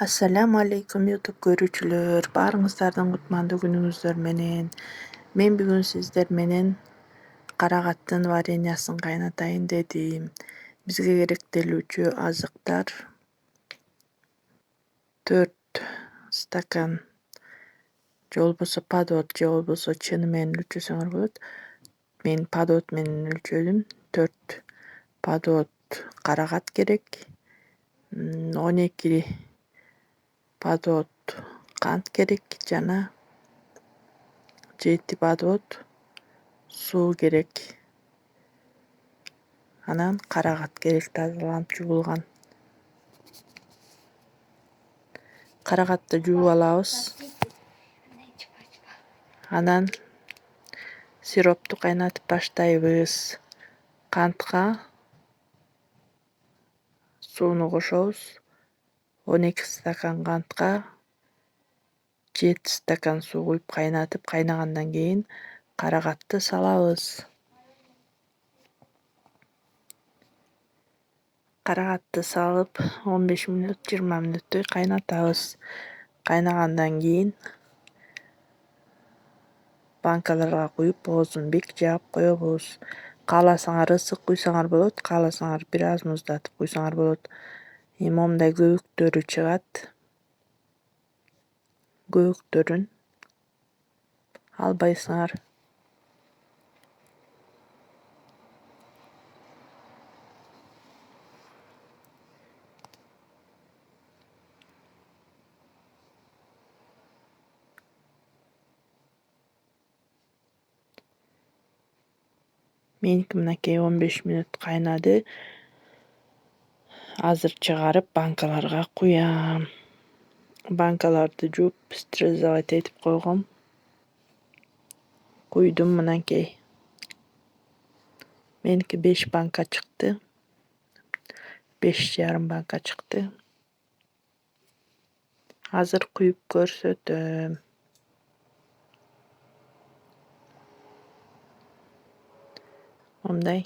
Assalamu alaikum YouTube көрүүчүлөр. Баарыңыздардын кутмандуу күнүңүздөр менен. Мен бүгүн сиздер менен карагаттын вареньясын кайнатайын дедим. Бизге керектелүүчү азыктар 4 стакан же болбосо подвод же болбосо чыны менен өлчөсөңөр болот. Мен подвод менен өлчөдүм. 4 подвод карагат керек. 12 подвод кант керек жана 7 подвод суу керек. Анан карагат керек тазаланып жуулган. Карагатты жууп алабыз. Анан сиропту кайнатып баштайбыз. Кантка сууну кошобуз. 12 стакан кантка 7 стакан суу куюп кайнатып, кайнагандан кийин карагатты салабыз. Карагатты салып 15 мүнөт, 20 мүнөттөй кайнатабыз. Кайнагандан кийин банкаларга куюп оозун бек жаап коебуз. Кааласаңар ысык куйсаңар болот, кааласаңар бир аз муздатып куйсаңар болот. Момундай көбүктөрү чыгат. Көбүктөрүн албайсыңар. Меники мынакей 15 мүнөт кайнады. Азыр чыгарып банкаларга куям. Банкаларды жууп, стерилизовать этип койгом. Куйдум мынакей. Меники 5 банка чыкты. 5,5 банка чыкты. Азыр куюп көрсөтөм. Мындай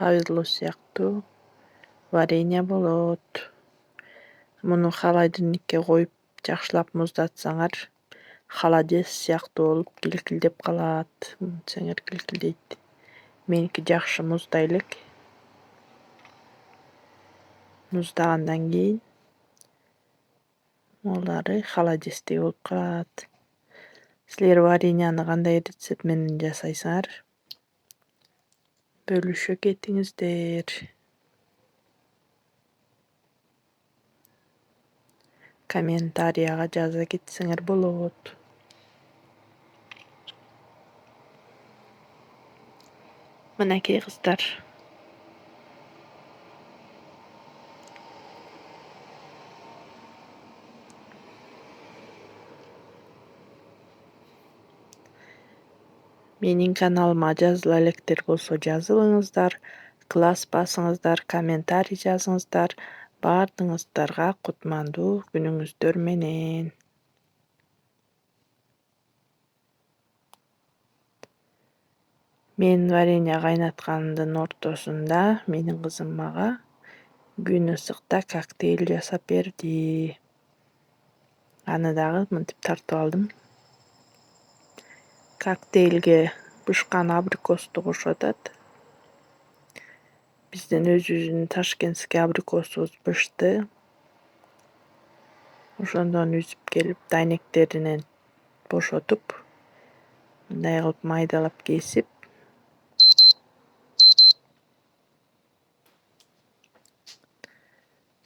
повидло сыяктуу варенье болот. Муну холодильникке коюп жакшылап муздатсаңар, холодец сыяктуу болуп килкилдеп калат. Мынтсеңер килкилдейт. Меники жакшы муздай элек. Муздагандан кийин могулары холодецтей болуп калат. Силер вареньяны кандай рецепт менен жасайсыңар? Бөлүшө кетиңиздер. Комментарияга жаза кетсеңер болот. Мынакей кыздар. Менин каналыма жазыла электер болсо жазылыңыздар, класс басыңыздар, комментарий жазыңыздар. Баардыгыңыздарга кутмандуу күнүңүздөр менен. Мен варенье кайнаткандын ортосунда менин кызым мага күн ысыкта коктейль жасап берди. Аны дагы мынтип тартып алдым. Коктейлге бышкан абрикосту кошуп атат. Биздин өзүбүздүн ташкентский абрикосубуз бышты. Ошондон үзүп келип, дайнектеринен бошотуп, мындай кылып майдалап кесип,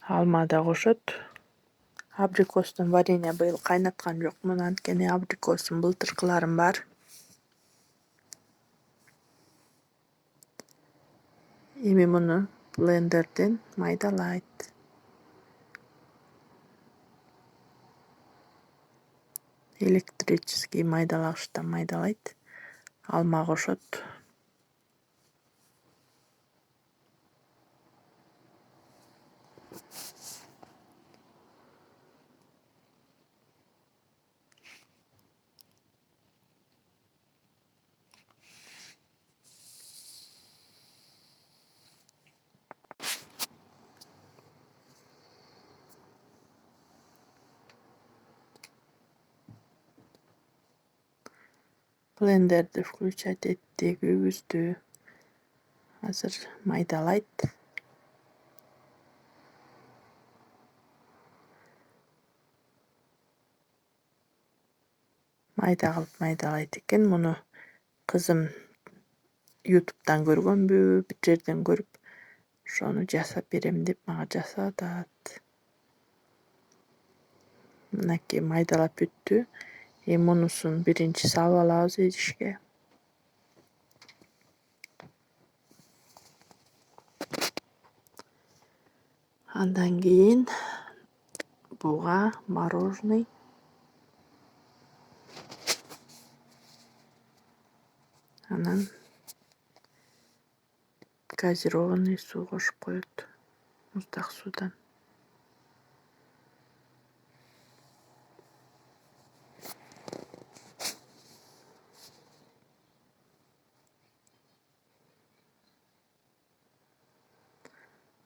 алма да кошот. Абрикостон варенье быйыл кайнаткан жокмун, анткени абрикостун былтыркыларым бар. Эми муну блендерден майдалайт. Электрический майдалагычтан майдалайт. Алма кошот. Блендерди включать этти, күйгүздү. Азыр майдалайт. Майда кылып майдалайт экен. Муну кызым YouTube'дан көргөнбү, бир жерден көрүп, ошону жасап берем деп мага жасатат. Мынакей майдалап бүттү. Эми мунусун биринчи салып алабыз идишке. Андан кийин буга мороженый. Анан газированный суу кошуп коет. Муздак суудан.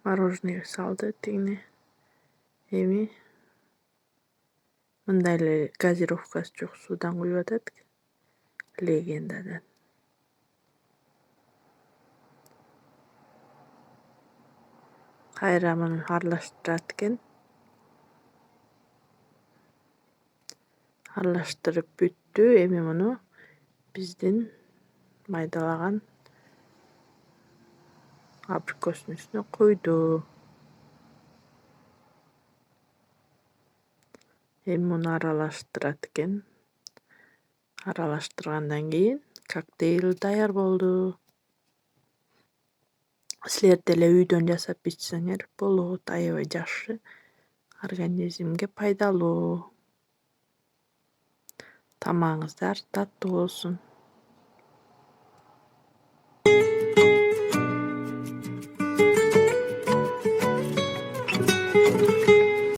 Мороженый салды тигине. Эми мындай эле газировкасы жок суудан куюп атат. Легендадан. Кайра муну аралаштырат экен. Аралаштырып бүттү. Эми муну биздин майдалаган абрикостун үстүнө койду. Эми муну аралаштырат экен. Аралаштыргандан кийин коктейль даяр болду. Силер деле үйдөн жасап ичсеңер болот, аябай жакшы. Организмге пайдалуу. Тамагыңыздар таттуу болсун.